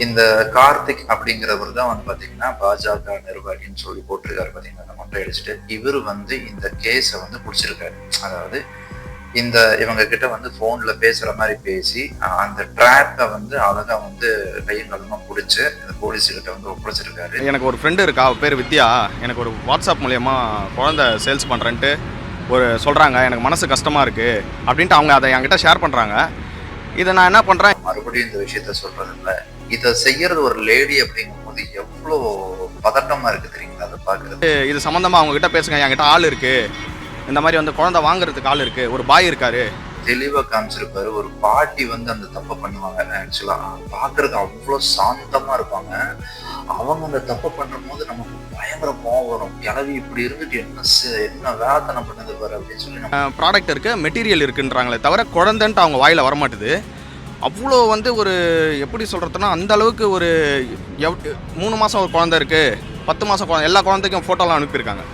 இந்த கார்த்திக் அப்படிங்கிறவர் தான் வந்து பாத்தீங்கன்னா பாஜக நிர்வாகின்னு சொல்லி போட்டிருக்காரு பாத்தீங்கன்னா, அந்த மொட்டை அடிச்சுட்டு. இவர் வந்து இந்த கேஸை வந்து பிடிச்சிருக்காரு. அதாவது இந்த இவங்க கிட்ட வந்து போன்ல பேசுற மாதிரி பேசி அந்த ட்ராப்பை வந்து அழகா வந்து கையும் களமா பிடிச்சு இந்த போலீஸ் கிட்ட வந்து ஒப்படைச்சிருக்காரு. எனக்கு ஒரு ஃப்ரெண்டு இருக்கா, அவ பேர் வித்யா. எனக்கு ஒரு வாட்ஸ்அப் மூலயமா குழந்தை சேல்ஸ் பண்ணுறேன்ட்டு சொல்கிறாங்க. எனக்கு மனசு கஷ்டமாக இருக்குது அப்படின்ட்டு அவங்க அதை என்கிட்ட ஷேர் பண்ணுறாங்க. இதை நான் என்ன பண்ணுறேன், மறுபடியும் இந்த விஷயத்த சொல்றது இல்லை, இதை செய்யறது ஒரு லேடி அப்படிங்கும் போது எவ்வளோ பதட்டமா இருக்கு தெரியுங்களா அதை பாக்குறது. இது சம்மந்தமாக அவங்ககிட்ட பேசுங்க, என்கிட்ட ஆள் இருக்குது, இந்த மாதிரி வந்து குழந்தை வாங்குறதுக்கு ஆள் இருக்குது, ஒரு பாய் இருக்காரு. தெளிவா காமிச்சிருப்பாரு. ஒரு பாட்டி வந்து அந்த தப்பை பண்ணுவாங்க. ஆக்சுவலா பாக்குறதுக்கு அவ்வளோ சாந்தமா இருப்பாங்க. அவங்க அந்த தப்பை பண்ணும் போது நமக்கு பயங்கர கோவம் வரும். கிளவி இப்படி இருந்துட்டு என்ன வேதனை பண்ணது பாரு அப்படின்னு சொல்லி. ப்ராடக்ட் இருக்குது, மெட்டீரியல் இருக்குன்றாங்களே தவிர குழந்தைன்ட்டு அவங்க வாயில் வரமாட்டுது. அவ்வளோ வந்து ஒரு எப்படி சொல்கிறதுனா, அந்த அளவுக்கு ஒரு 3 மாதம் ஒரு குழந்தை இருக்குது, 10 மாதம் குழந்தை, எல்லா குழந்தைக்கும் ஃபோட்டோலாம் அனுப்பியிருக்காங்க.